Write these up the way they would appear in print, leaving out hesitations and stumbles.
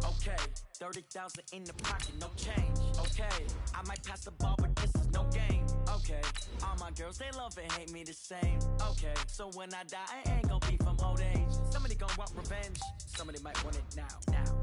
Okay, 30,000 in the pocket, no change. Okay, I might pass the ball, but this is no game. Okay, all my girls, they love and hate me the same. Okay, so when I die, I ain't gonna be from old age. Somebody gonna want revenge, somebody might want it now.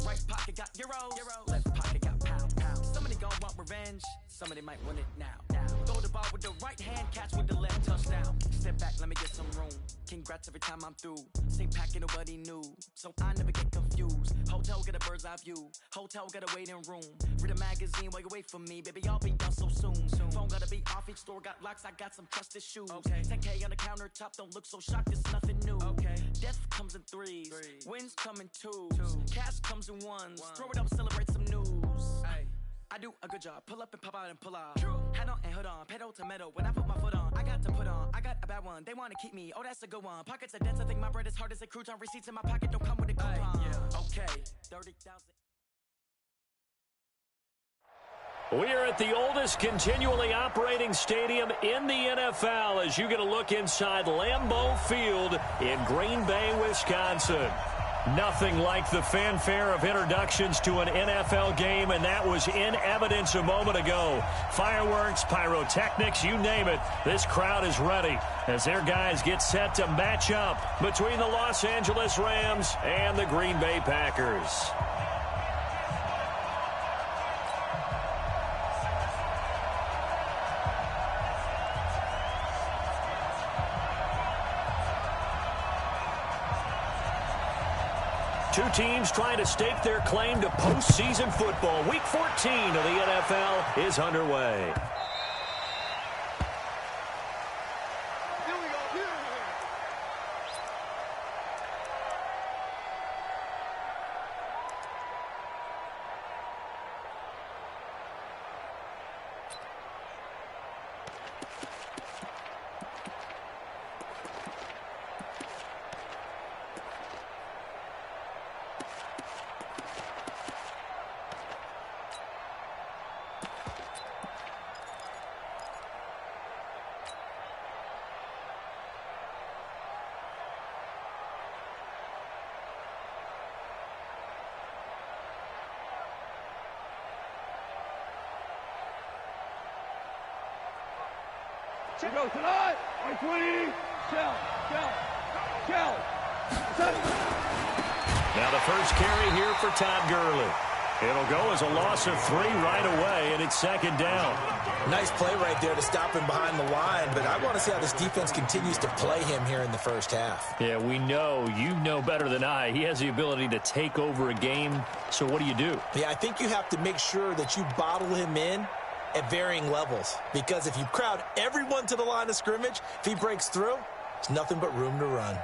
Right pocket got euros, left pocket got pounds. Somebody gonna want revenge, somebody might want it now. Throw the ball with the right hand, catch with the left, touchdown. Step back, let me get some room. Congrats every time I'm through. Same packet, nobody knew, so I never get confused. Hotel get a bird's eye view. Hotel got a waiting room. Read a magazine while you wait for me, baby. I'll be done so soon. Phone gotta be off. Each store got locks. I got some trusted shoes. Okay. 10K on the countertop. Don't look so shocked. It's nothing new. Okay. Death comes in threes. Wins come in twos. Cash comes in ones. Throw it up, celebrate some news. Ay. I do a good job. Pull up and pop out and pull out. Head on and hood on. Pedal to metal. When I put my foot on, I got to put on. I got a bad one. They want to keep me. Oh, that's a good one. Pockets are dense. I think my bread is hard as a crouton. Receipts in my pocket don't come with a coupon. Okay. 30,000. We are at the oldest continually operating stadium in the NFL as you get a look inside Lambeau Field in Green Bay, Wisconsin. Nothing like the fanfare of introductions to an NFL game, and that was in evidence a moment ago. Fireworks, pyrotechnics, you name it. This crowd is ready as their guys get set to match up between the Los Angeles Rams and the Green Bay Packers. Two teams trying to stake their claim to postseason football. Week 14 of the NFL is underway. Check go tonight. Right 20. Shell. Now the first carry here for Todd Gurley. It'll go as a loss of 3 right away, and it's second down. Nice play right there to stop him behind the line, but I want to see how this defense continues to play him here in the first half. Yeah, we know. You know better than I. He has the ability to take over a game, so what do you do? Yeah, I think you have to make sure that you bottle him in at varying levels, because if you crowd everyone to the line of scrimmage, if he breaks through, there's nothing but room to run.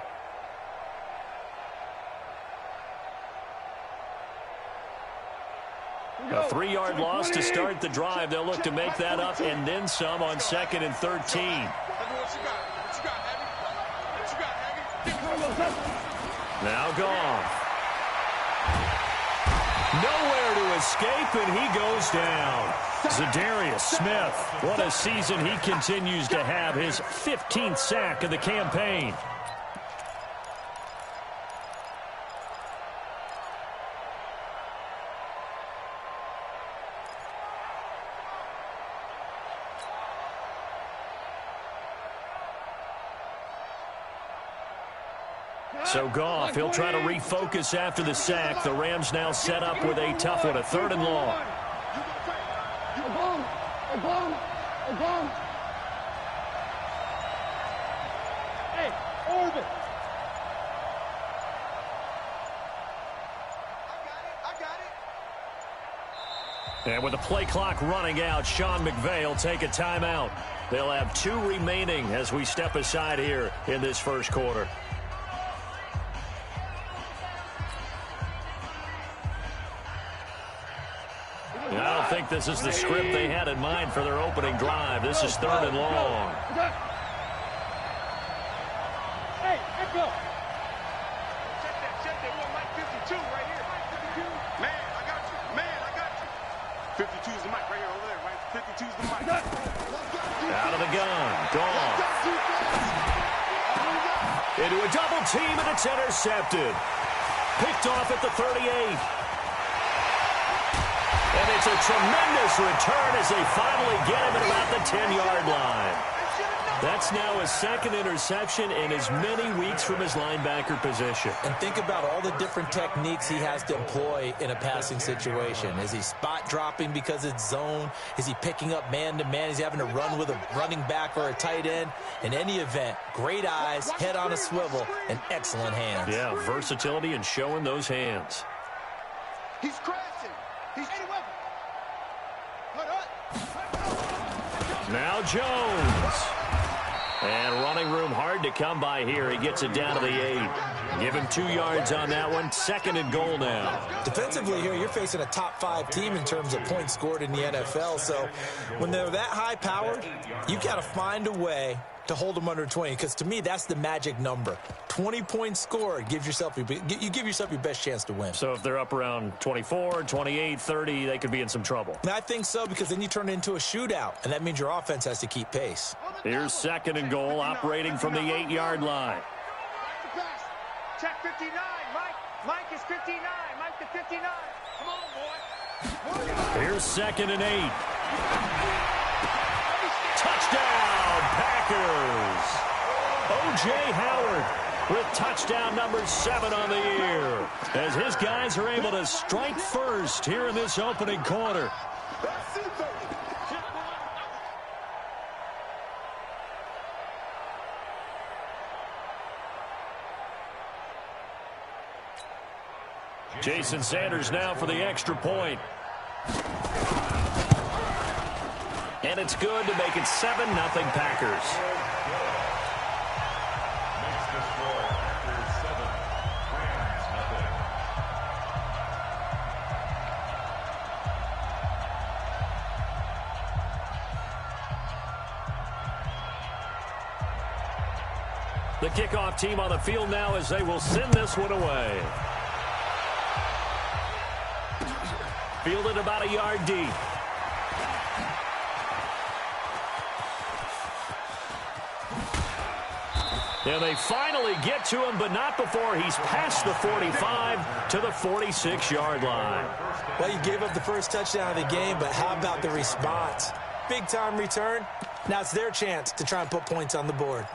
A 3-yard loss to start the drive. They'll look to make that up and then some on 2nd and 13. Now gone. Nowhere to escape, and he goes down. Za'Darius Smith, what a season he continues to have, his 15th sack of the campaign. So Goff, he'll try to refocus after the sack. The Rams now set up with a tough one, a 3rd and long. Hey, Orban. I got it. And with the play clock running out, Sean McVay will take a timeout. They'll have 2 remaining as we step aside here in this first quarter. I don't think this is the script they had in mind for their opening drive. This is 3rd and long. Hey, Echo. Check that. One, Mike 52 right here. Mike 52. Man, I got you. 52 is the mic right here over there, right? 52 is the mic. Out of the gun. Gone. Into a double team, and it's intercepted. Picked off at the 38. And it's a tremendous return as they finally get him at about the 10-yard line. That's now his second interception in as many weeks from his linebacker position. And think about all the different techniques he has to employ in a passing situation. Is he spot dropping because it's zone? Is he picking up man-to-man? Is he having to run with a running back or a tight end? In any event, great eyes, head on a swivel, and excellent hands. Yeah, versatility and showing those hands. He's crashing. He's anyway. Now Jones. And running room hard to come by here. He gets it down to the 8. Give him 2 yards on that one. 2nd and goal now. Defensively here, you're facing a top 5 team in terms of points scored in the NFL. So when they're that high-powered, you got to find a way to hold them under 20, because to me, that's the magic number. 20 points scored, you give yourself your best chance to win. So if they're up around 24, 28, 30, they could be in some trouble. And I think so, because then you turn it into a shootout, and that means your offense has to keep pace. Here's 2nd and goal, operating from the 8-yard line. Check 59, Mike. Mike is 59. Mike to 59. Come on, boy. Here's 2nd and 8. Touchdown, Packers. O.J. Howard with touchdown number 7 on the year, as his guys are able to strike first here in this opening quarter. Jason Sanders now for the extra point. And it's good to make it 7-0 Packers. The kickoff team on the field now as they will send this one away. Fielded about a yard deep. And they finally get to him, but not before he's past the 45 to the 46-yard line. Well, you gave up the first touchdown of the game, but how about the response? Big-time return. Now it's their chance to try and put points on the board.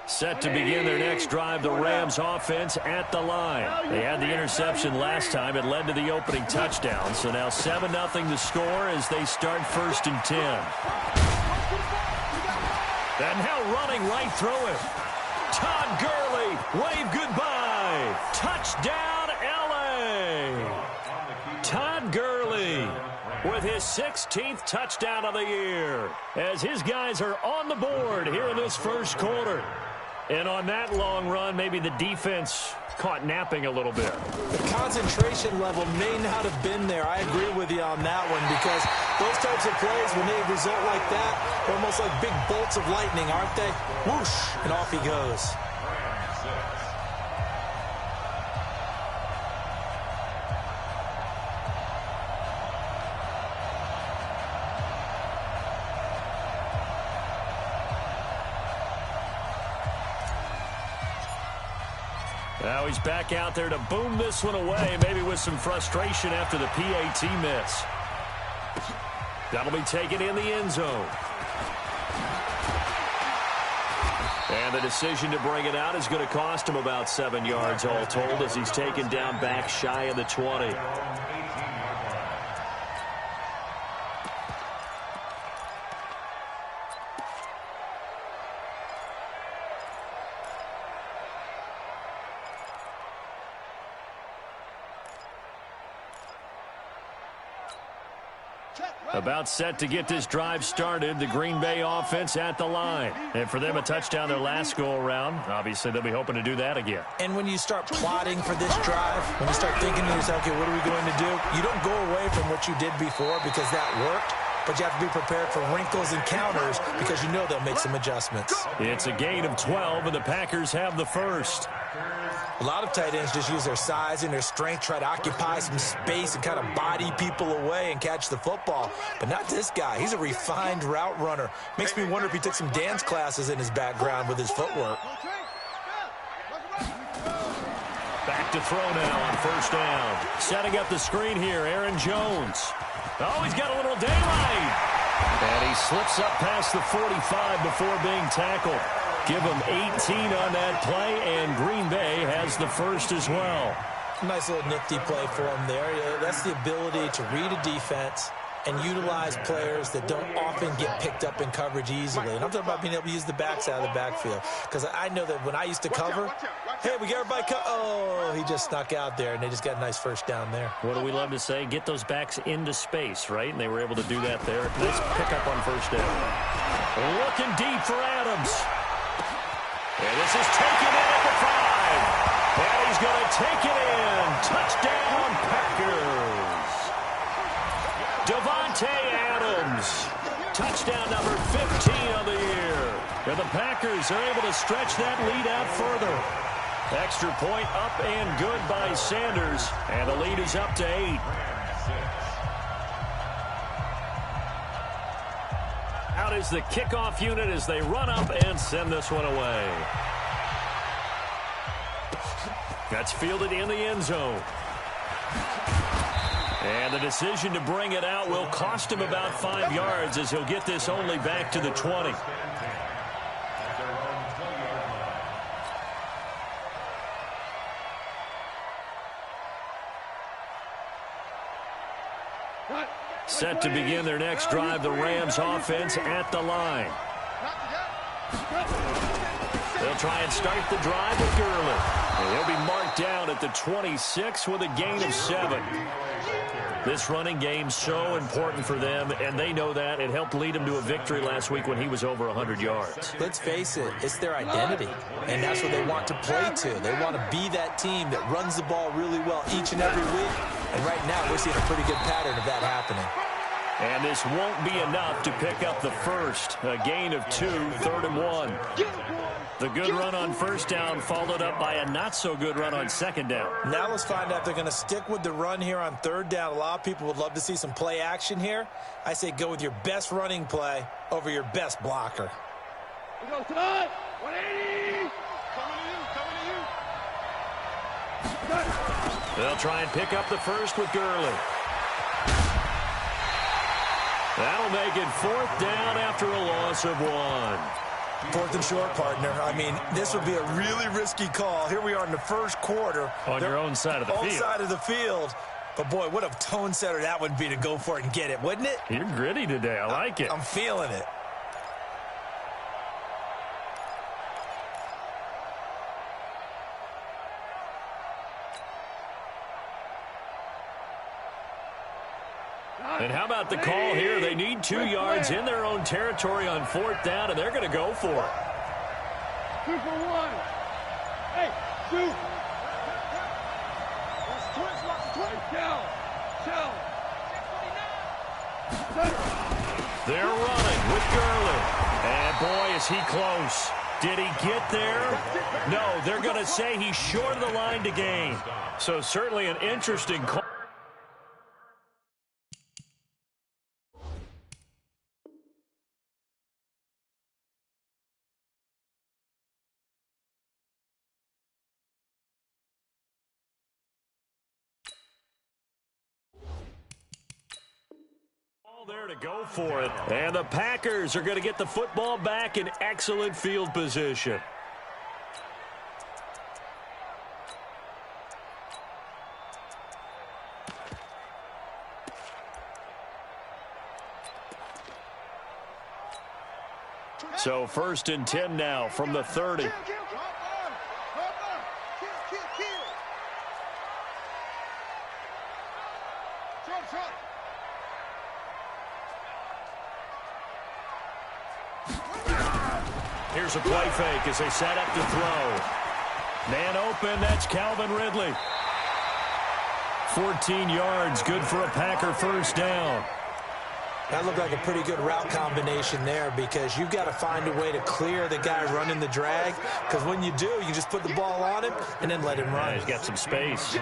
Set to begin their next drive, the Rams offense at the line. They had the interception last time. It led to the opening touchdown. So now 7-0 the score as they start 1st and 10. And now running right through it. Todd Gurley, wave goodbye. Touchdown, L.A. Todd Gurley with his 16th touchdown of the year, as his guys are on the board here in this first quarter. And on that long run, maybe the defense caught napping a little bit. The concentration level may not have been there. I agree with you on that one, because those types of plays, when they result like that, they're almost like big bolts of lightning, aren't they? Whoosh, and off he goes. Now he's back out there to boom this one away, maybe with some frustration after the PAT miss. That'll be taken in the end zone. And the decision to bring it out is going to cost him about 7 yards all told, as he's taken down back shy of the 20. About set to get this drive started, the Green Bay offense at the line. And for them, a touchdown their last go-around. Obviously, they'll be hoping to do that again. And when you start plotting for this drive, when you start thinking to yourself, okay, what are we going to do? You don't go away from what you did before because that worked, but you have to be prepared for wrinkles and counters because you know they'll make some adjustments. It's a gain of 12, and the Packers have the first. A lot of tight ends just use their size and their strength, try to occupy some space and kind of body people away and catch the football. But not this guy. He's a refined route runner. Makes me wonder if he took some dance classes in his background with his footwork. Back to throw now on first down. Setting up the screen here, Aaron Jones. Oh, he's got a little daylight. And he slips up past the 45 before being tackled. Give him 18 on that play, and Green Bay has the first as well. Nice little nifty play for him there. That's the ability to read a defense and utilize players that don't often get picked up in coverage easily. And I'm talking about being able to use the backs out of the backfield. Because I know that when I used to cover, hey, we got everybody oh, he just snuck out there, and they just got a nice first down there. What do we love to say? Get those backs into space, right? And they were able to do that there. Nice pickup on first down. Looking deep for Adams. And this is taken in at the 5. And he's going to take it in. Touchdown, Packers. Davante Adams. Touchdown number 15 of the year. And the Packers are able to stretch that lead out further. Extra point up and good by Sanders. And the lead is up to 8. Out is the kickoff unit as they run up and send this one away. That's fielded in the end zone. And the decision to bring it out will cost him about 5 yards as he'll get this only back to the 20. Set to begin their next drive, the Rams offense at the line. They'll try and start the drive with Gurley. And he'll be marked down at the 26 with a gain of 7. This running game so important for them, and they know that. It helped lead them to a victory last week when he was over 100 yards. Let's face it, it's their identity, and that's what they want to play to. They want to be that team that runs the ball really well each and every week, and right now we're seeing a pretty good pattern of that happening. And this won't be enough to pick up the first. A gain of 2, 3rd and 1. The good run on first down followed up by a not-so-good run on second down. Now let's find out if they're going to stick with the run here on 3rd down. A lot of people would love to see some play action here. I say go with your best running play over your best blocker. We go, Todd! 180! Coming to you! They'll try and pick up the first with Gurley. That'll make it 4th down after a loss of 1. 4th and short, partner. I mean, this would be a really risky call. Here we are in the first quarter. On your own side of the field. Own side of the field. But, boy, what a tone setter that would be to go for it and get it, wouldn't it? You're gritty today. I like it. I'm feeling it. And how about the call here? They need 2 yards in their own territory on 4th down, and they're going to go for it. 2 for 1. Hey, 2. They're running with Gurley. And, boy, is he close. Did he get there? No, they're going to say he's short of the line to gain. So certainly an interesting call. There to go for it. And the Packers are going to get the football back in excellent field position. So 1st and 10 now from the 30. Here's a play fake as they set up to throw. Man open, that's Calvin Ridley. 14 yards, good for a Packer first down. That looked like a pretty good route combination there because you've got to find a way to clear the guy running the drag, because when you do, you just put the ball on him and then let him run. He's got some space.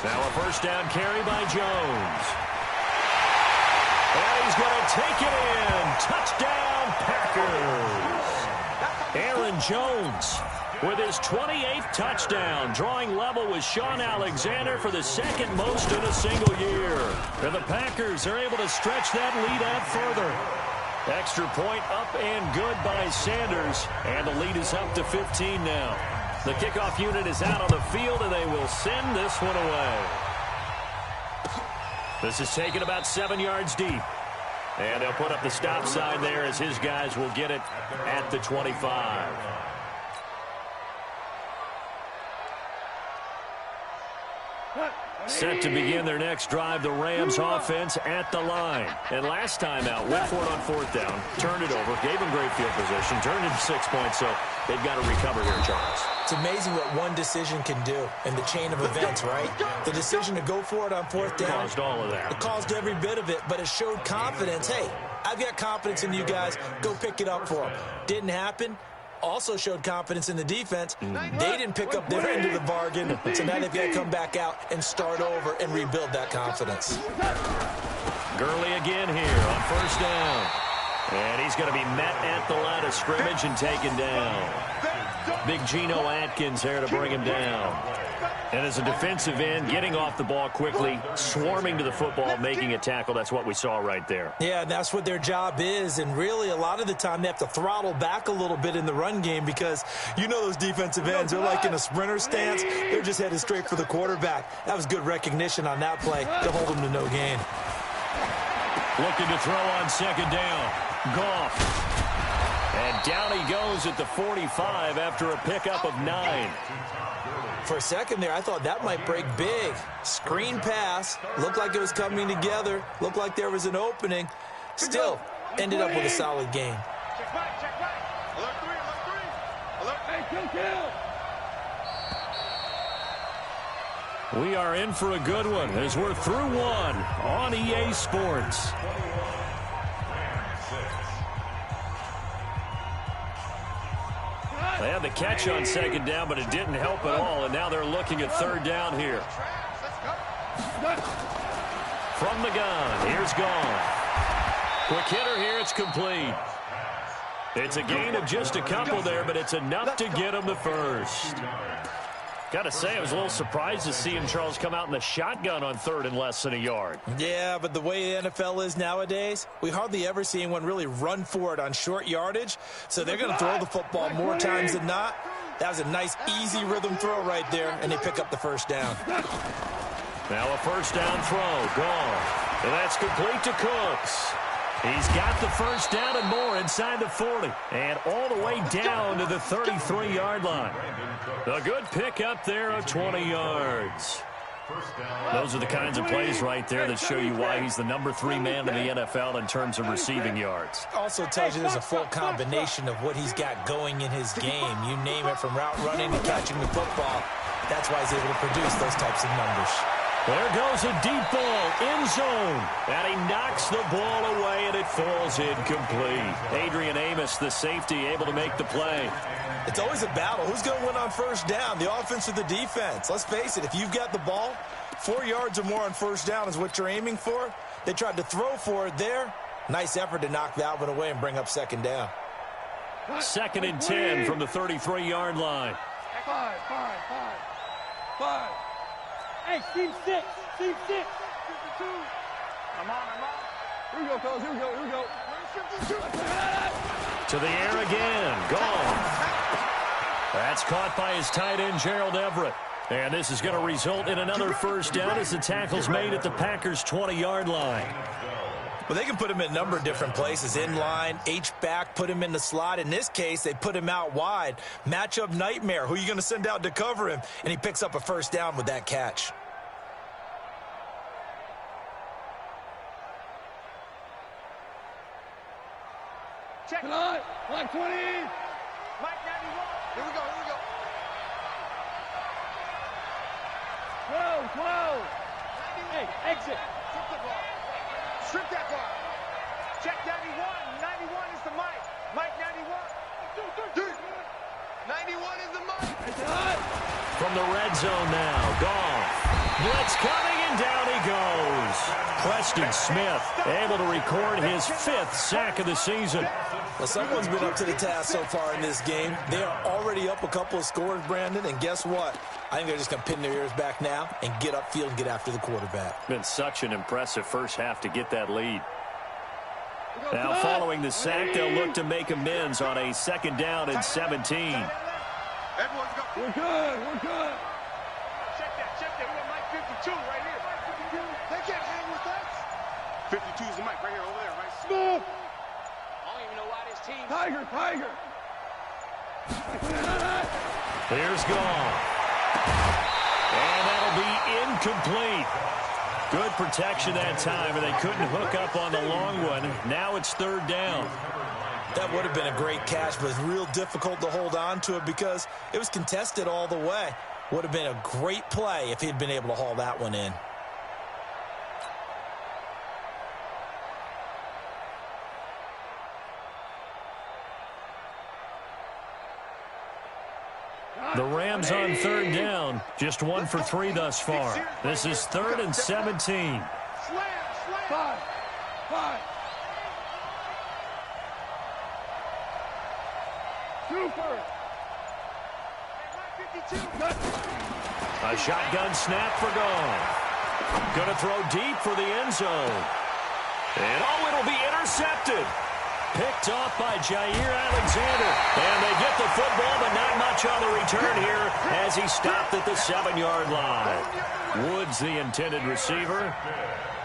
Now a first down carry by Jones. And he's going to take it in. Touchdown, Packers. Aaron Jones with his 28th touchdown, drawing level with Shaun Alexander for the second most in a single year. And the Packers are able to stretch that lead out further. Extra point up and good by Sanders, and the lead is up to 15 now. The kickoff unit is out on the field, and they will send this one away. This is taken about 7 yards deep. And they'll put up the stop sign there as his guys will get it at the 25. Set to begin their next drive, the Rams offense at the line. And last time out, went for it on fourth down, turned it over, gave them great field position, turned into 6 points, so they've got to recover here, Charles. It's amazing what one decision can do in the chain of events, right? The decision to go for it on fourth down. Caused all of that. It caused every bit of it, but it showed confidence. Hey, I've got confidence in you guys. Go pick it up for them. Didn't happen. Also showed confidence in the defense. They didn't pick up their end of the bargain, so now they've got to come back out and start over and rebuild that confidence. Gurley again here on first down. And he's going to be met at the line of scrimmage and taken down. Big Geno Atkins there to bring him down. And as a defensive end, getting off the ball quickly, swarming to the football, making a tackle, that's what we saw right there. Yeah, and that's what their job is. And really, a lot of the time, they have to throttle back a little bit in the run game because you know those defensive ends, they're like in a sprinter stance. They're just headed straight for the quarterback. That was good recognition on that play to hold them to no gain. Looking to throw on second down. Goff. And down he goes at the 45 after a pickup of 9. For a second there, I thought that might break big. Screen pass. Looked like it was coming together. Looked like there was an opening. Still, ended up with a solid game. Check back. Alert 3, alert 3. Alert. Hey, kill. We are in for a good one as we're through one on EA Sports. They had the catch on second down, but it didn't help at all, and now they're looking at third down here. From the gun, here's Goff. Quick hitter here, it's complete. It's a gain of just a couple there, but it's enough to get him the first. Got to say, I was a little surprised to see him, Charles, come out in the shotgun on third and less than a yard. Yeah, but the way the NFL is nowadays, we hardly ever see anyone really run for it on short yardage. So they're going to throw the football more times than not. That was a nice, easy rhythm throw right there, and they pick up the first down. Now a first down throw, gone. And that's complete to Cooks. He's got the first down and more inside the 40. And all the way down to the 33-yard line. A good pick up there of 20 yards. Those are the kinds of plays right there that show you why he's the number 3 man in the NFL in terms of receiving yards. Also tells you there's a full combination of what he's got going in his game. You name it, from route running to catching the football. That's why he's able to produce those types of numbers. There goes a deep ball, end zone, and he knocks the ball away, and it falls incomplete. Adrian Amos, the safety, able to make the play. It's always a battle. Who's going to win on first down, the offense or the defense? Let's face it, if you've got the ball, 4 yards or more on first down is what you're aiming for. They tried to throw for it there. Nice effort to knock that one away and bring up second down. 2nd and 10 from the 33-yard line. 5. Hey, team 6. Team 6. I'm on. Here we go, fellas. Here we go. To the air again. Gone. That's caught by his tight end, Gerald Everett. And this is going to result in another first down as the tackle's made at the Packers' 20-yard line. Well, they can put him in a number of different places. In line, H-back, put him in the slot. In this case, they put him out wide. Matchup nightmare. Who are you going to send out to cover him? And he picks up a first down with that catch. Check. Line 20. Mike 91. Here we go. 12. Hey, exit. Strip that ball. Check 91. 91 is the mic. Mike 91. 91 is the mic. From the red zone now, Goff. Blitz coming, and down he goes. Preston Smith able to record his 5th sack of the season. Well, someone's been up to the task so far in this game. They are already up a couple of scores, Brandon, and guess what? I think they're just going to pin their ears back now and get upfield and get after the quarterback. Been such an impressive first half to get that lead. Now, following the sack, they'll look to make amends on a 2nd down and 17. Everyone's got. We're good. We're good. Check that. We got Mike 52 right here. They can't hang with us. 52 is the mic right here, over there, right? Smith. I don't even know why this team. Tiger. Here's Goff. And that'll be incomplete. Good protection that time, and they couldn't hook up on the long one. Now it's 3rd down. That would have been a great catch, but it's real difficult to hold on to it because it was contested all the way. Would have been a great play if he'd been able to haul that one in. The Rams on 3rd down. Just 1 for 3 thus far. This is 3rd and 17. Slam. 5. Super. A shotgun snap for Goff. Going to throw deep for the end zone. And it'll be intercepted. Picked off by Jair Alexander. And they get the football, but not much on the return here as he stopped at the 7-yard line. Woods, the intended receiver.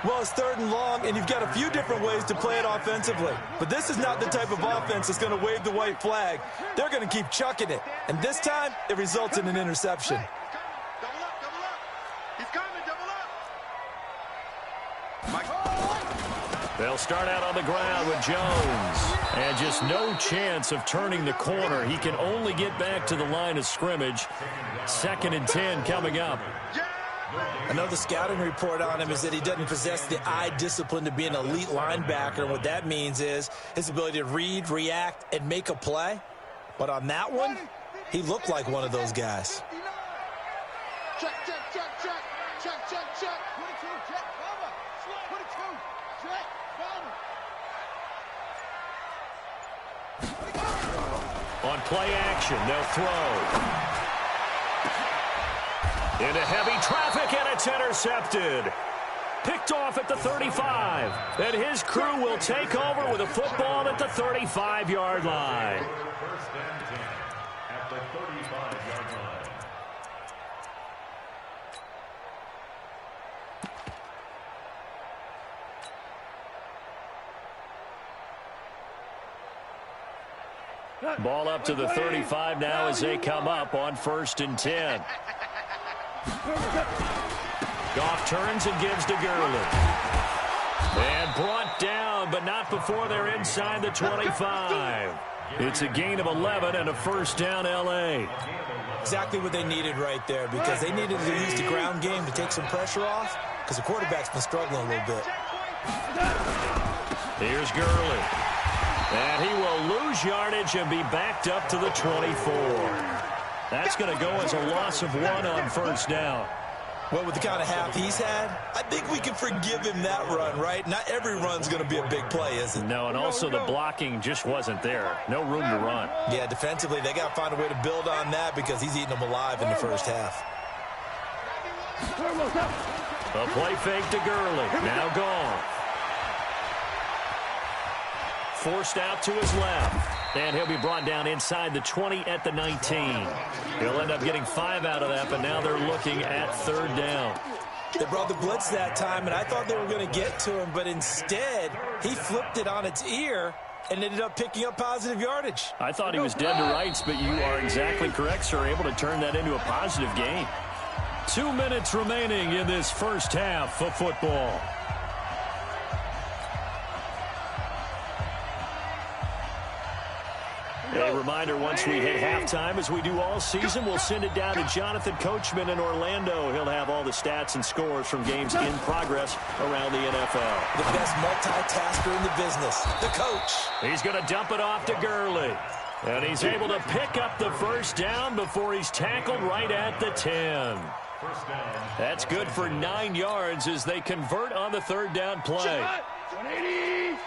Well, it's 3rd and long, and you've got a few different ways to play it offensively. But this is not the type of offense that's going to wave the white flag. They're going to keep chucking it. And this time, it results in an interception. Double up. He's coming, double up. Mike. They'll start out on the ground with Jones. And just no chance of turning the corner. He can only get back to the line of scrimmage. 2nd and 10 coming up. Another scouting report on him is that he doesn't possess the eye discipline to be an elite linebacker. And what that means is his ability to read, react, and make a play. But on that one, he looked like one of those guys. Check. 22, check, cover. 22, check, cover. On play action, they'll throw. Into heavy traffic, and it's intercepted. Picked off at the 35. And his crew will take over with a football at the 35-yard line. At the 35-yard line. Ball up to the 35 now as they come up on 1st and 10. Goff turns and gives to Gurley. And brought down, but not before they're inside the 25. It's a gain of 11 and a 1st down, L.A. Exactly what they needed right there, because they needed to use the ground game to take some pressure off, because the quarterback's been struggling a little bit. Here's Gurley. And he will lose yardage and be backed up to the 24. That's going to go as a loss of 1 on 1st down. Well, with the kind of half he's had, I think we can forgive him that run, right? Not every run's going to be a big play, is it? No, and also the blocking just wasn't there. No room to run. Yeah, defensively, they got to find a way to build on that because he's eating them alive in the first half. A play fake to Gurley. Now gone. Forced out to his left. And he'll be brought down inside the 20 at the 19. He'll end up getting 5 out of that, but now they're looking at 3rd down. They brought the blitz that time, and I thought they were going to get to him, but instead, he flipped it on its ear and ended up picking up positive yardage. I thought he was dead to rights, but you are exactly correct, sir. Able to turn that into a positive gain. 2 minutes remaining in this first half of football. A reminder, once we hit halftime, as we do all season, we'll send it down to Jonathan Coachman in Orlando. He'll have all the stats and scores from games in progress around the NFL. The best multitasker in the business, the coach. He's going to dump it off to Gurley. And he's able to pick up the first down before he's tackled right at the 10. That's good for 9 yards as they convert on the third down play. 180.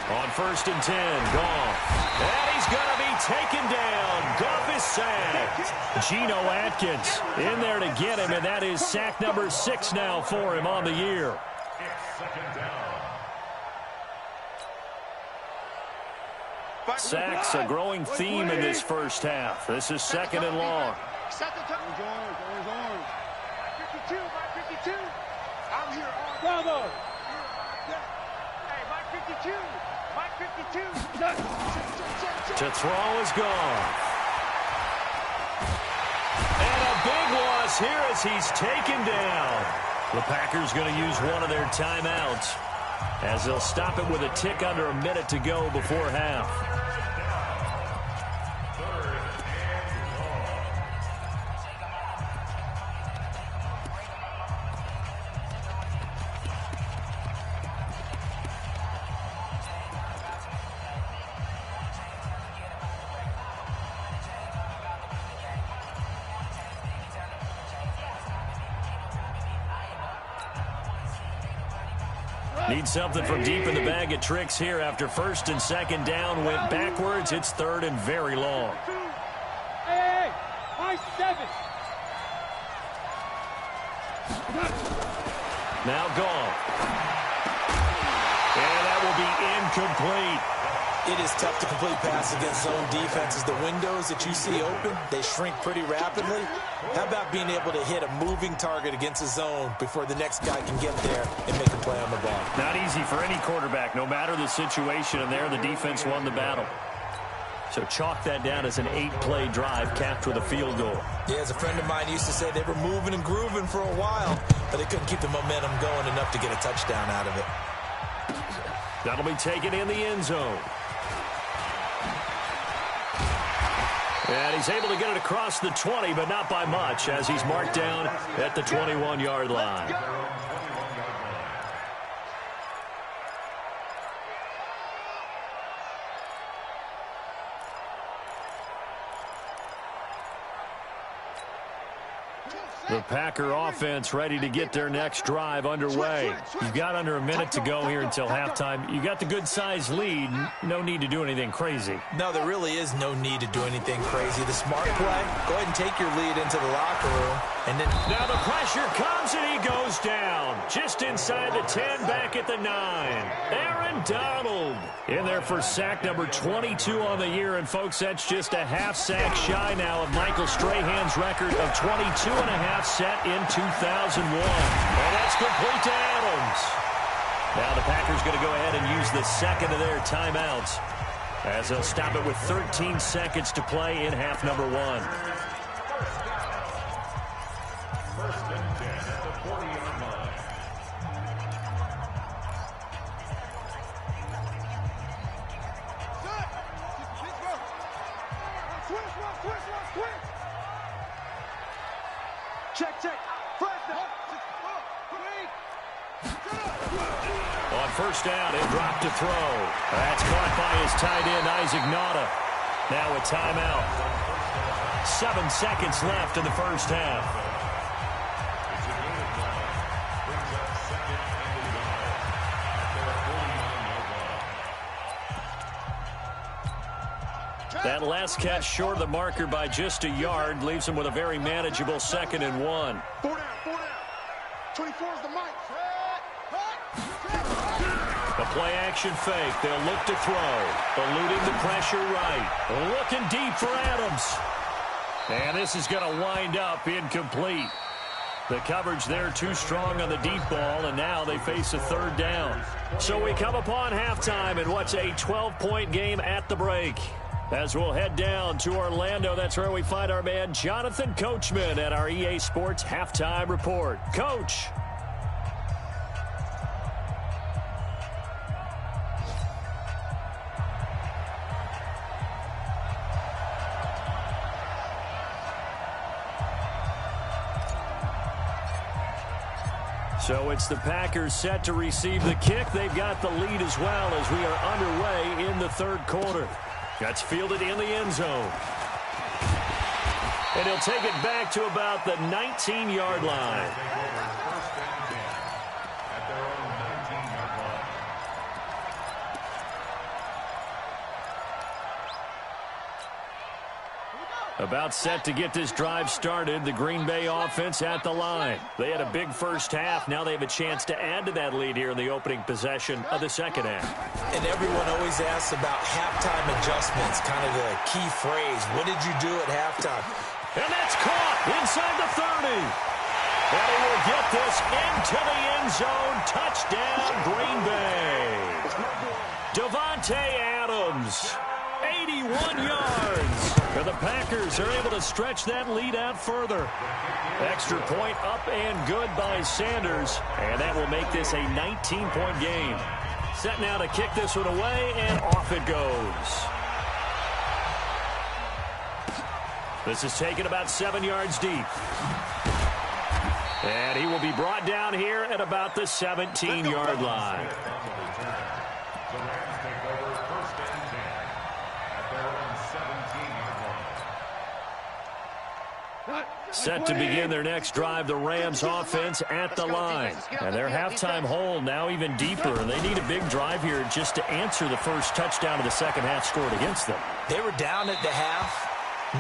On 1st and 10, Goff. And he's going to be taken down. Goff is sacked. Geno Atkins in there to get him, and that is sack number 6 now for him on the year. Sacks a growing theme in this first half. This is 2nd and long. I'm here. Bravo. Hey, Mike 52. Mike 52. To throw is gone. And a big loss here as he's taken down. The Packers going to use one of their timeouts as they'll stop it with a tick under a minute to go before half. Need something from deep in the bag of tricks here after 1st and 2nd down went backwards. It's 3rd and very long. Hey, high 7. Now gone. And that will be incomplete. It is tough to complete pass against zone defenses. The windows that you see open, they shrink pretty rapidly. How about being able to hit a moving target against a zone before the next guy can get there and make a play on the ball? Not easy for any quarterback, no matter the situation, and there the defense won the battle. So chalk that down as an 8-play drive capped with a field goal. Yeah, as a friend of mine used to say, they were moving and grooving for a while, but they couldn't keep the momentum going enough to get a touchdown out of it. That'll be taken in the end zone. And he's able to get it across the 20, but not by much, as he's marked down at the 21-yard line. The Packer offense ready to get their next drive underway. You've got under a minute to go here until halftime. You got the good-sized lead. No need to do anything crazy. No, there really is no need to do anything crazy. The smart play, go ahead and take your lead into the locker room. And then now the pressure comes and he goes down. Just inside the 10, back at the 9. Aaron Donald in there for sack number 22 on the year. And, folks, that's just a half sack shy now of Michael Strahan's record of 22 and a half set in 2001. And that's complete to Adams. Now the Packers going to go ahead and use the second of their timeouts as they'll stop it with 13 seconds to play in half number 1. Check. On first down, he'll drop to throw. That's caught by his tight end, Isaac Nauta. Now a timeout. 7 seconds left in the first half. That last catch short of the marker by just a yard leaves him with a very manageable 2nd and 1. 4 down. 24 is the mic. The play-action fake. They'll look to throw. Eluding the pressure right. Looking deep for Adams. And this is going to wind up incomplete. The coverage there too strong on the deep ball, and now they face a 3rd down. So we come upon halftime in what's a 12-point game at the break. As we'll head down to Orlando, that's where we find our man Jonathan Coachman at our EA Sports Halftime Report. Coach. So it's the Packers set to receive the kick. They've got the lead as well as we are underway in the third quarter. That's fielded in the end zone. And he'll take it back to about the 19-yard line. About set to get this drive started, the Green Bay offense at the line. They had a big first half. Now they have a chance to add to that lead here in the opening possession of the second half. And everyone always asks about halftime adjustments, kind of the key phrase. What did you do at halftime? And that's caught inside the 30. And he will get this into the end zone. Touchdown, Green Bay. Davante Adams, 81 yards. And the Packers are able to stretch that lead out further. Extra point up and good by Sanders. And that will make this a 19-point game. Set now to kick this one away, and off it goes. This is taken about 7 yards deep. And he will be brought down here at about the 17-yard line. Set to begin their next drive, the Rams offense at the line. And their halftime hole now even deeper, and they need a big drive here just to answer the first touchdown of the second half scored against them. They were down at the half.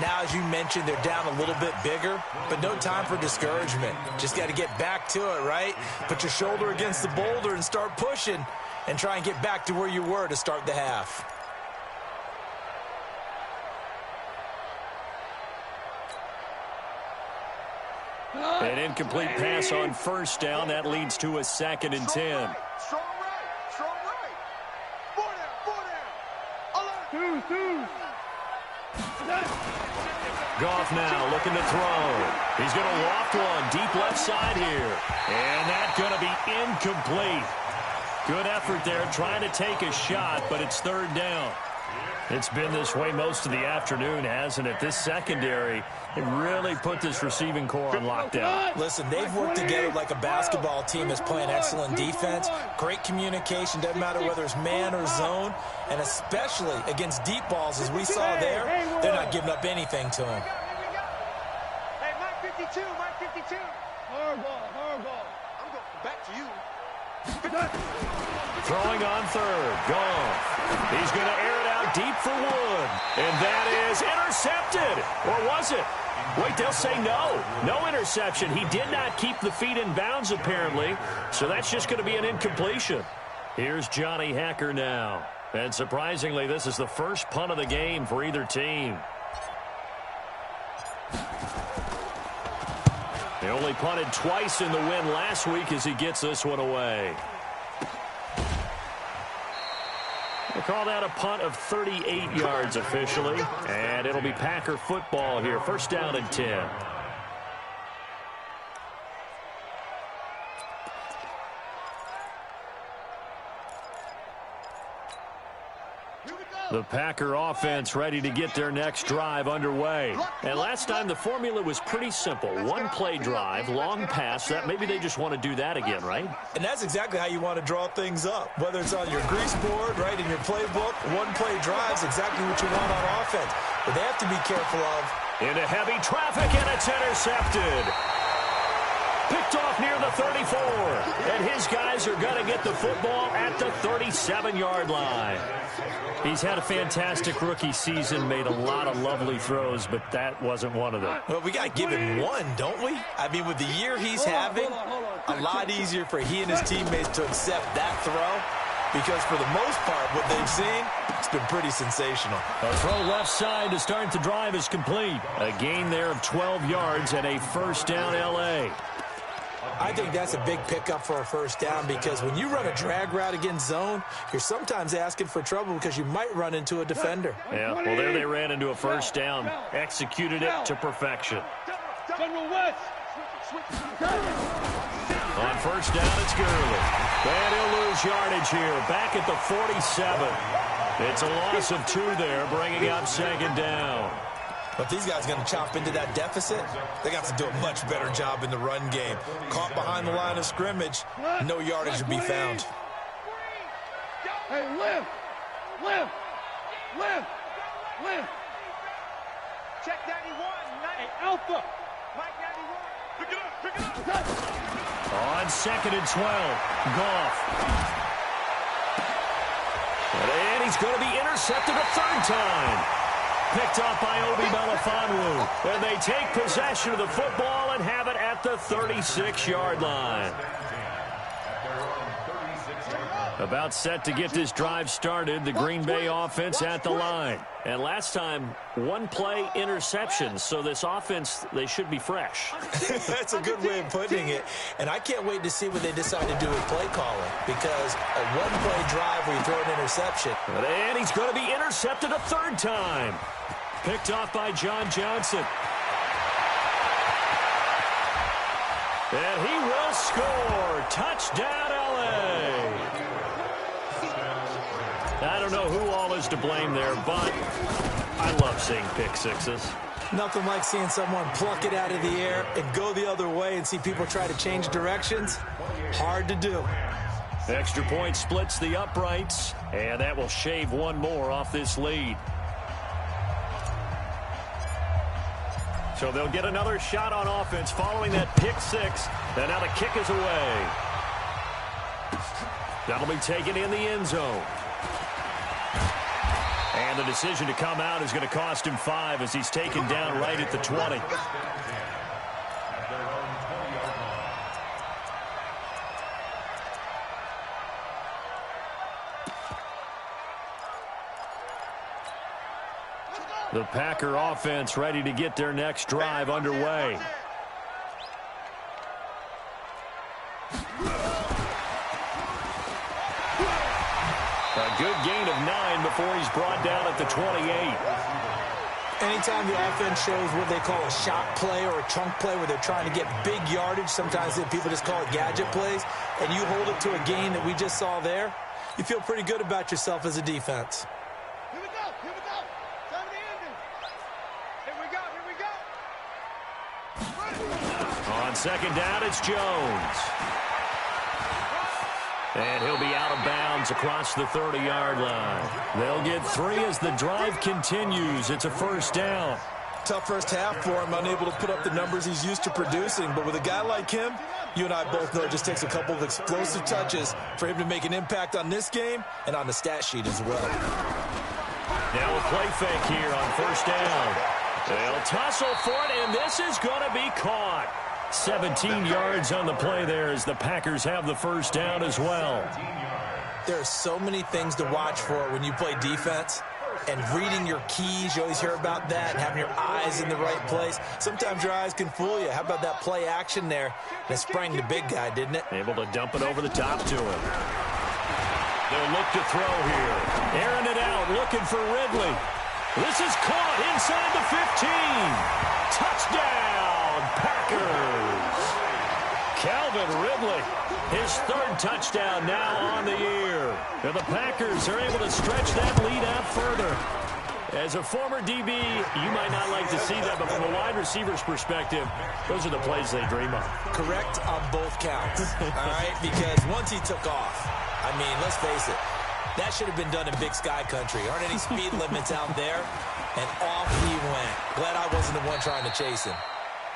Now, as you mentioned, they're down a little bit bigger, but no time for discouragement. Just got to get back to it, right? Put your shoulder against the boulder and start pushing and try and get back to where you were to start the half. An incomplete pass on first down. That leads to a 2nd and 10. Strong right. Strong right. 4 down. 2. Goff now looking to throw. He's going to loft one deep left side here. And that's going to be incomplete. Good effort there trying to take a shot, but it's 3rd down. It's been this way most of the afternoon, hasn't it? This secondary, it really put this receiving core on lockdown. Listen, they've worked together like a basketball team that's playing excellent defense. Great communication, doesn't matter whether it's man or zone. And especially against deep balls, as we saw there, they're not giving up anything to them. Hey, Mike 52. Hard ball. I'm going back to you. Throwing on 3rd. Goff. He's going to air it out deep for Wood. And that is intercepted. Or was it? Wait, they'll say no. No interception. He did not keep the feet in bounds, apparently. So that's just going to be an incompletion. Here's Johnny Hacker now. And surprisingly, this is the first punt of the game for either team. They only punted twice in the win last week as he gets this one away. They call that a punt of 38 yards officially. And it'll be Packer football here. 1st down and 10. The Packer offense ready to get their next drive underway. And last time the formula was pretty simple. 1-play drive, long pass. That maybe they just want to do that again, right? And that's exactly how you want to draw things up. Whether it's on your grease board, right, in your playbook, 1-play drive's exactly what you want on offense. But they have to be careful of. Into heavy traffic, and it's intercepted. Picked off near the 34. And his guys are going to get the football at the 37-yard line. He's had a fantastic rookie season, made a lot of lovely throws, but that wasn't one of them. Well, we got to give him one, don't we? I mean, with the year he's having, a lot easier for he and his teammates to accept that throw, because for the most part, what they've seen, it's been pretty sensational. A throw left side to start the drive is complete. A gain there of 12 yards and a 1st down L.A. I think that's a big pickup for a 1st down, because when you run a drag route against zone, you're sometimes asking for trouble because you might run into a defender. Yeah, well, there they ran into a 1st down. Executed it to perfection. General West. On 1st down, it's Gurley. And he'll lose yardage here. Back at the 47. It's a loss of 2 there, bringing up 2nd down. But if these guys are going to chop into that deficit, they got to do a much better job in the run game. Caught behind the line of scrimmage, no yardage to be found. Hey, lift! Lift! Lift! Lift! Check 91. Hey, Alpha! Mike 91. Pick it up. Pick it up. On 2nd and 12, Goff. And he's going to be intercepted a third time. Picked off by Obi Melifonwu. And they take possession of the football and have it at the 36-yard line. About set to get this drive started, the Green Bay offense at the line. And last time, one play interception, so this offense, they should be fresh. That's a good way of putting it. And I can't wait to see what they decide to do with play calling, because a one-play drive where you throw an interception. And he's going to be intercepted a third time. Picked off by John Johnson. And he will score. Touchdown, L.A. I don't know who all is to blame there, but I love seeing pick sixes. Nothing like seeing someone pluck it out of the air and go the other way and see people try to change directions. Hard to do. Extra point splits the uprights, and that will shave one more off this lead. So they'll get another shot on offense following that pick six, and now the kick is away. That'll be taken in the end zone. And the decision to come out is going to cost him 5 as he's taken down right at the 20. The Packer offense ready to get their next drive underway. A good gain of 9 before he's brought down at the 28. Anytime the offense shows what they call a shot play or a chunk play where they're trying to get big yardage, sometimes people just call it gadget plays, and you hold it to a gain that we just saw there, you feel pretty good about yourself as a defense. Here we go! Here we go! Time to end it! Here we go. Here we go. On second down, it's Jones. And he'll be out of bounds across the 30-yard line. They'll get 3 as the drive continues. It's a first down. Tough first half for him, unable to put up the numbers he's used to producing. But with a guy like him, you and I both know it just takes a couple of explosive touches for him to make an impact on this game and on the stat sheet as well. Now a play fake here on first down. They'll tussle for it, and this is going to be caught. 17 yards on the play there as the Packers have the first down as well. There are so many things to watch for when you play defense. And reading your keys, you always hear about that, and having your eyes in the right place. Sometimes your eyes can fool you. How about that play action there? And it sprang the big guy, didn't it? Able to dump it over the top to him. They'll look to throw here. Airing it out, looking for Ridley. This is caught inside the 15. Touchdown, Packers. Calvin Ridley, his 3rd touchdown now on the year. And the Packers are able to stretch that lead out further. As a former DB, you might not like to see that, but from a wide receiver's perspective, those are the plays they dream of. Correct on both counts, all right? Because once he took off, I mean, let's face it, that should have been done in Big Sky Country. Aren't any speed limits out there? And off he went. Glad I wasn't the one trying to chase him.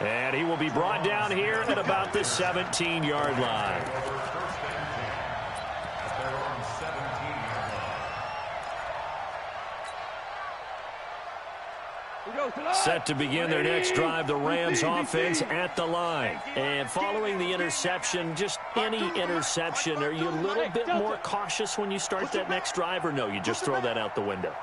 And he will be brought down here at about the 17-yard line. Set to begin their next drive, the Rams offense at the line. And following the interception, just any interception, are you a little bit more cautious when you start that next drive, or no, you just throw that out the window?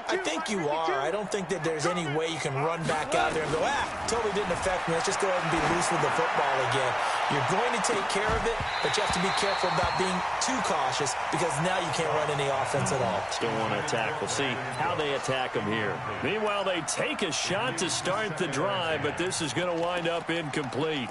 I think you are. I don't think that there's any way you can run back out there and go, totally didn't affect me. Let's just go ahead and be loose with the football again. You're going to take care of it, but you have to be careful about being too cautious because now you can't run any offense at all. Still want to attack. We'll see how they attack them here. Meanwhile, they take a shot to start the drive, but this is going to wind up incomplete.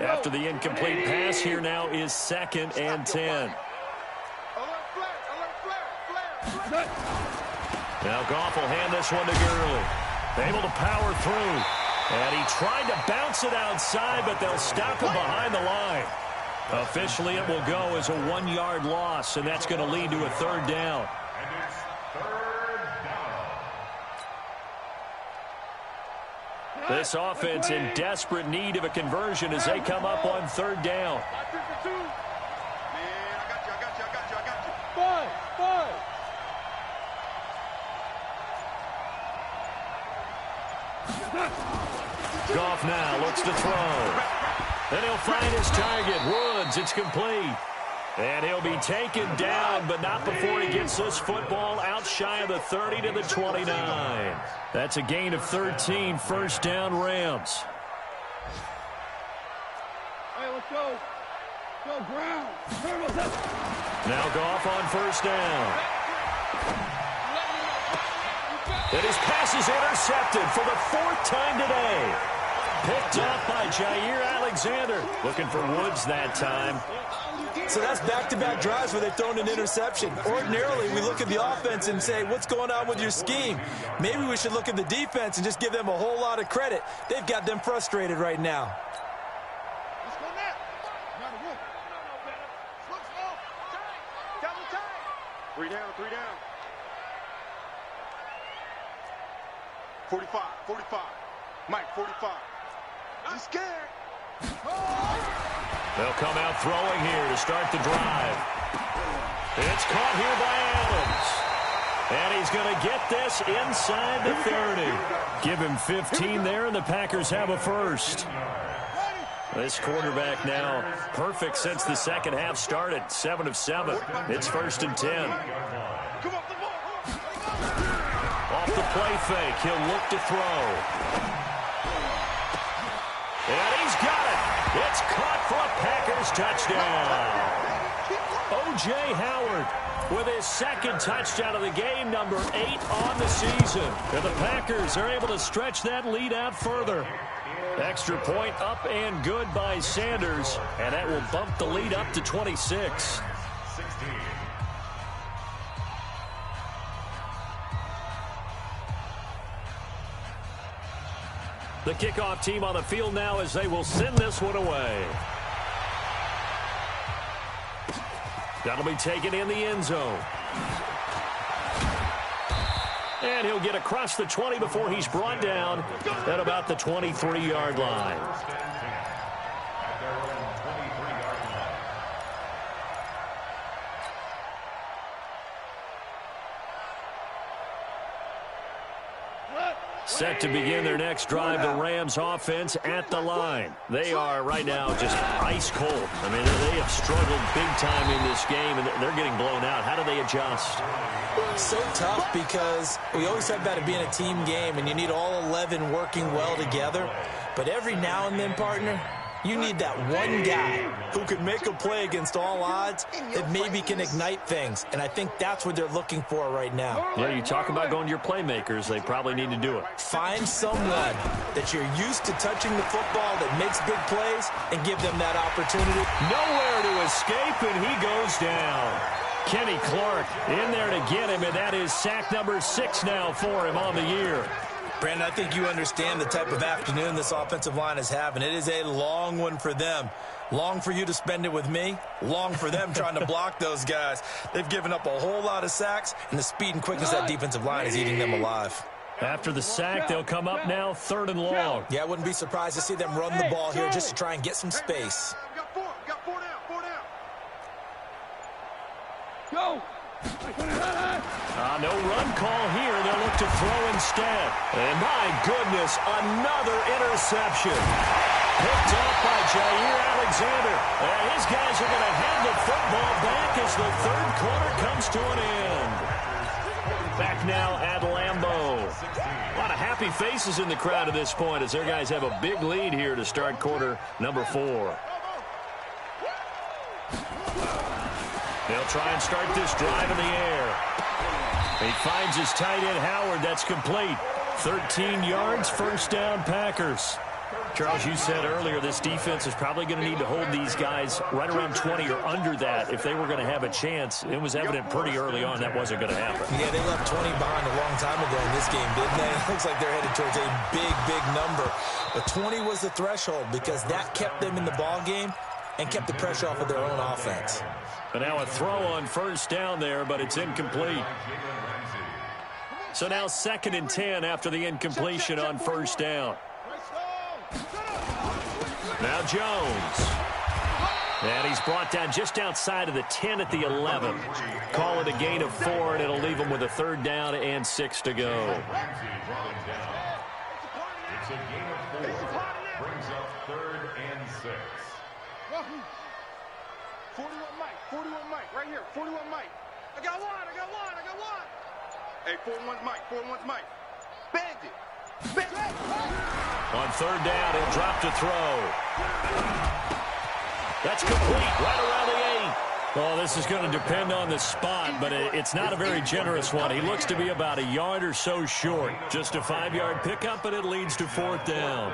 After the incomplete pass, here now is 2nd and 10. Now Goff will hand this one to Gurley. Able to power through. And he tried to bounce it outside, but they'll stop him behind the line. Officially, it will go as a 1-yard loss, and that's going to lead to a 3rd down. This offense in desperate need of a conversion as they come up on 3rd down. Man, I got you. Five. Goff now looks to throw. And he'll find his target. Woods, it's complete. And he'll be taken down, but not before he gets this football out shy of the 30 to the 29. That's a gain of 13, 1st down Rams. Hey, let's go. Go ground. Now Goff on 1st down. And his pass is intercepted for the 4th time today. Picked off by Jair Alexander. Looking for Woods that time. So that's back-to-back drives where they've thrown an interception. Ordinarily, we look at the offense and say, what's going on with your scheme? Maybe we should look at the defense and just give them a whole lot of credit. They've got them frustrated right now. Let's go now. 3 down. 45. Mike, 45. He's scared. They'll come out throwing here to start the drive. It's caught here by Adams. And he's going to get this inside the 30. Give him 15 there, and the Packers have a 1st. This quarterback now perfect since the 2nd half started. 7 of 7. It's 1st and 10. Off the play fake, he'll look to throw. And he's got it. It's caught for a Packers touchdown. O.J. Howard with his 2nd touchdown of the game, number 8 on the season. And the Packers are able to stretch that lead out further. Extra point up and good by Sanders, and that will bump the lead up to 26. The kickoff team on the field now as they will send this one away. That'll be taken in the end zone. And he'll get across the 20 before he's brought down at about the 23-yard line. Set to begin their next drive, the Rams offense at the line. They are right now just ice cold. I mean, they have struggled big time in this game, and they're getting blown out. How do they adjust? So tough because we always talk about it being a team game, and you need all 11 working well together. But every now and then, partner, you need that one guy who can make a play against all odds that maybe can ignite things. And I think that's what they're looking for right now. Yeah, you talk about going to your playmakers. They probably need to do it. Find someone that you're used to touching the football that makes big plays and give them that opportunity. Nowhere to escape, and he goes down. Kenny Clark in there to get him, and that is sack number 6 now for him on the year. Brandon, I think you understand the type of afternoon this offensive line is having. It is a long one for them. Long for you to spend it with me. Long for them trying to block those guys. They've given up a whole lot of sacks, and the speed and quickness of that defensive line is eating them alive. After the sack, they'll come up now 3rd and long. Yeah, I wouldn't be surprised to see them run the ball here just to try and get some space. Got four down. Go. No run call here. They'll look to throw instead. And my goodness, another interception. Picked off by Jair Alexander. And his guys are going to hand the football back as the 3rd quarter comes to an end. Back now at Lambeau. A lot of happy faces in the crowd at this point as their guys have a big lead here to start quarter number 4. They'll try and start this drive in the air. He finds his tight end, Howard. That's complete. 13 yards, 1st down, Packers. Charles, you said earlier this defense is probably going to need to hold these guys right around 20 or under that if they were going to have a chance. It was evident pretty early on that wasn't going to happen. Yeah, they left 20 behind a long time ago in this game, didn't they? It looks like they're headed towards a big, big number. But 20 was the threshold because that kept them in the ball game and kept the pressure off of their own offense. And now a throw on first down there, but it's incomplete. So now 2nd and 10 after the incompletion on first down. Now Jones. And he's brought down just outside of the 10 at the 11. Call it a gain of 4, and it'll leave him with a 3rd down and 6 to go. It's a gain of 4. Brings up 3rd and 6. 41 Mike. 41 Mike. Right here. 41 Mike. I got one. Hey, 41's Mike. 41's Mike. Bandit. On 3rd down, he'll drop to throw. That's complete right around the 8. Well, this is going to depend on the spot, but it's not a very generous one. He looks to be about a yard or so short. Just a 5-yard pickup, and it leads to 4th down.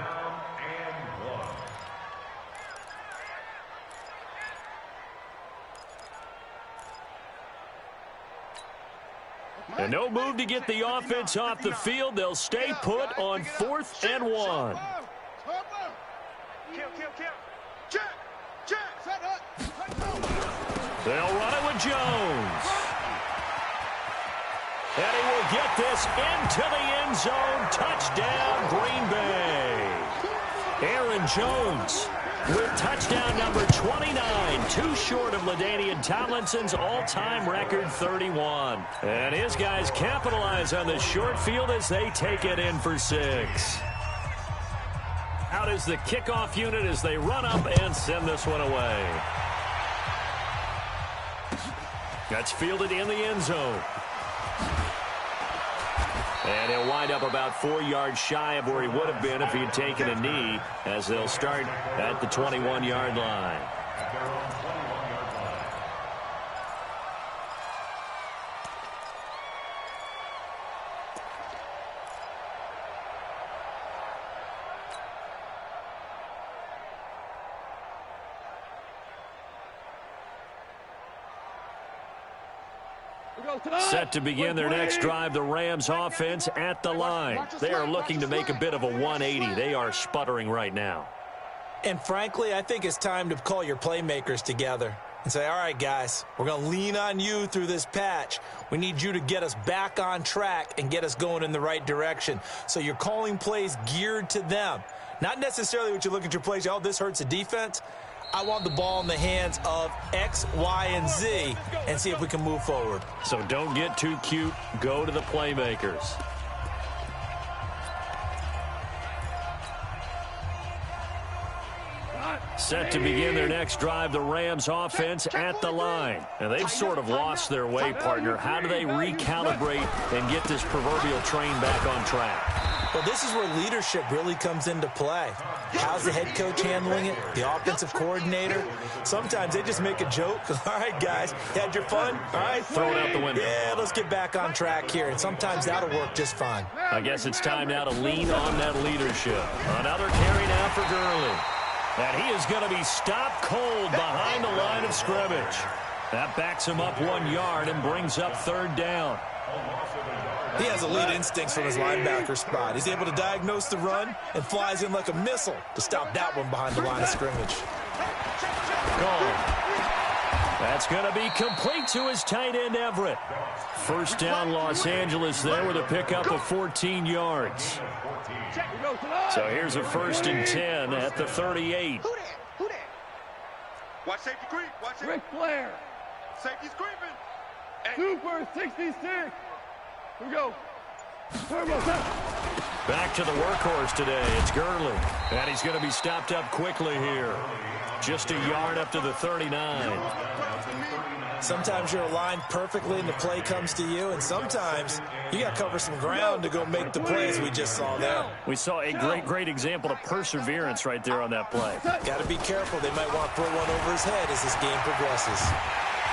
And no move to get the offense off the field. They'll stay put on 4th and 1. They'll run it with Jones. And he will get this into the end zone. Touchdown, Green Bay. Aaron Jones with touchdown number 29, too short of LaDainian Tomlinson's all-time record 31. And his guys capitalize on the short field as they take it in for 6. Out is the kickoff unit as they run up and send this one away. That's fielded in the end zone. And he'll wind up about 4 yards shy of where he would have been if he had taken a knee, as they'll start at the 21-yard line. Set to begin their next drive, the Rams offense at the line. They are looking to make a bit of a 180. They are sputtering right now. And frankly, I think it's time to call your playmakers together and say, all right, guys, we're going to lean on you through this patch. We need you to get us back on track and get us going in the right direction. So you're calling plays geared to them. Not necessarily what you look at your plays, oh, this hurts the defense. I want the ball in the hands of X, Y, and Z and see if we can move forward. So don't get too cute. Go to the playmakers. Set to begin their next drive, the Rams offense at the line. And they've sort of lost their way, partner. How do they recalibrate and get this proverbial train back on track? Well, this is where leadership really comes into play. How's the head coach handling it? The offensive coordinator? Sometimes they just make a joke. All right, guys, had your fun? All right, throw it out the window. Yeah, let's get back on track here. And sometimes that'll work just fine. I guess it's time now to lean on that leadership. Another carry now for Gurley. And he is going to be stopped cold behind the line of scrimmage. That backs him up 1 yard and brings up 3rd down. He has elite instincts from his linebacker spot. He's able to diagnose the run and flies in like a missile to stop that one behind the line of scrimmage. Gone. That's going to be complete to his tight end, Everett. First down, Los Angeles there with a pickup of 14 yards. So here's a 1st and 10 at the 38. Who that? Watch safety creep. Watch safety. Ric Flair. Safety's creeping. Super 66. Here we go. Turbo. Back to the workhorse today. It's Gurley. And he's going to be stopped up quickly here. Just a yard up to the 39. Sometimes you're aligned perfectly and the play comes to you, and sometimes you got to cover some ground to go make the plays we just saw there. We saw a great example of perseverance right there on that play. Got to be careful. They might want to throw one over his head as this game progresses.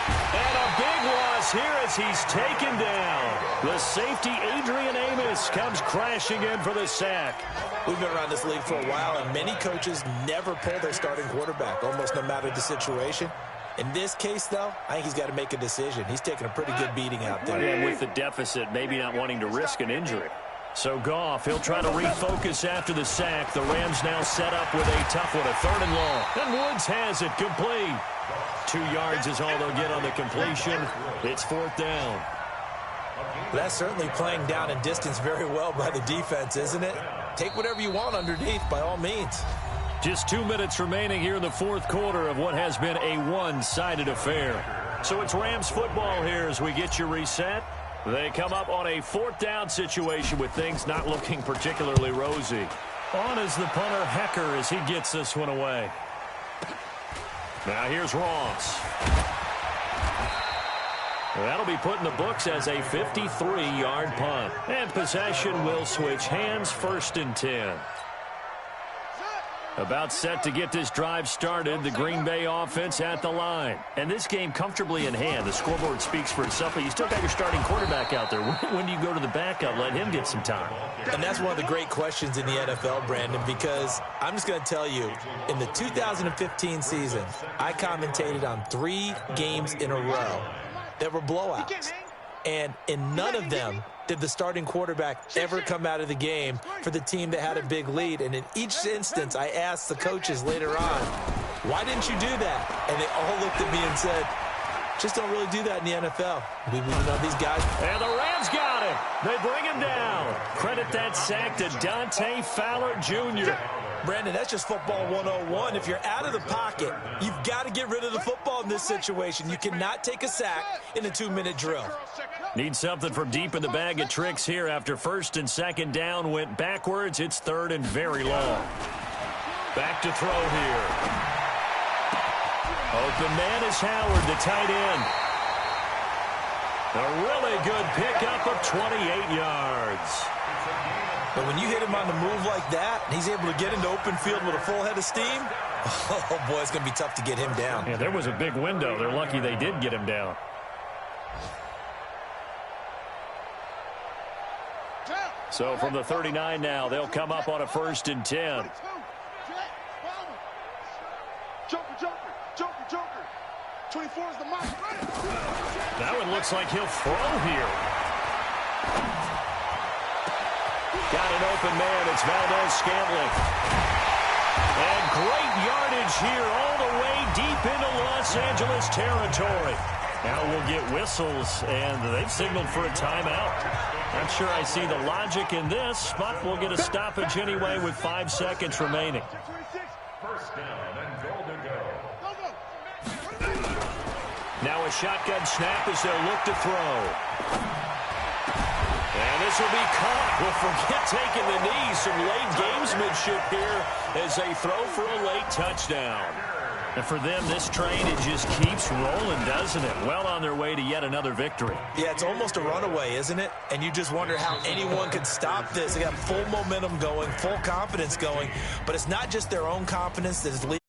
And a big loss here as he's taken down. The safety, Adrian Amos, comes crashing in for the sack. We've been around this league for a while, and many coaches never pull their starting quarterback, almost no matter the situation. In this case, though, I think he's got to make a decision. He's taking a pretty good beating out there. And with the deficit, maybe not wanting to risk an injury. So Goff, he'll try to refocus after the sack. The Rams now set up with a tough one, a 3rd and long. And Woods has it complete. 2 yards is all they'll get on the completion. It's 4th down. That's certainly playing down and distance very well by the defense, isn't it? Take whatever you want underneath, by all means. Just 2 minutes remaining here in the 4th quarter of what has been a one-sided affair. So it's Rams football here as we get you reset. They come up on a 4th down situation with things not looking particularly rosy. On is the punter, Hecker, as he gets this one away. Now here's Ross. That'll be put in the books as a 53-yard punt. And possession will switch hands, 1st and 10. About set to get this drive started, the Green Bay offense at the line. And this game comfortably in hand. The scoreboard speaks for itself, but you still got your starting quarterback out there. When do you go to the backup? Let him get some time. And that's one of the great questions in the NFL, Brandon, because I'm just going to tell you, in the 2015 season, I commentated on 3 games in a row that were blowouts. And in none of them did the starting quarterback ever come out of the game for the team that had a big lead. And in each instance, I asked the coaches later on, why didn't you do that? And they all looked at me and said, just don't really do that in the NFL. We know these guys. And the Rams got him. They bring him down. Credit that sack to Dante Fowler Jr. Brandon, that's just football 101. If you're out of the pocket, you've got to get rid of the football in this situation. You cannot take a sack in a 2-minute drill. Need something from deep in the bag of tricks here after 1st and 2nd down went backwards. It's 3rd and very long. Back to throw here. Open man is Howard, the tight end. A really good pickup of 28 yards. But when you hit him on the move like that, and he's able to get into open field with a full head of steam, oh, boy, it's going to be tough to get him down. Yeah, there was a big window. They're lucky they did get him down. So from the 39 now, they'll come up on a 1st and 10. Joker. 24 is the mark. Now it looks like he'll throw here. Got an open man. It's Valdez-Scantling. And great yardage here all the way deep into Los Angeles territory. Now we'll get whistles, and they've signaled for a timeout. Not sure I see the logic in this, but we'll get a stoppage anyway with 5 seconds remaining. 1st down and goal to go. Now a shotgun snap as they'll look to throw. And this will be caught. We'll forget taking the knee. Some late gamesmanship here as they throw for a late touchdown. And for them, this train, it just keeps rolling, doesn't it? Well on their way to yet another victory. Yeah, it's almost a runaway, isn't it? And you just wonder how anyone could stop this. They got full momentum going, full confidence going. But it's not just their own confidence that is leading.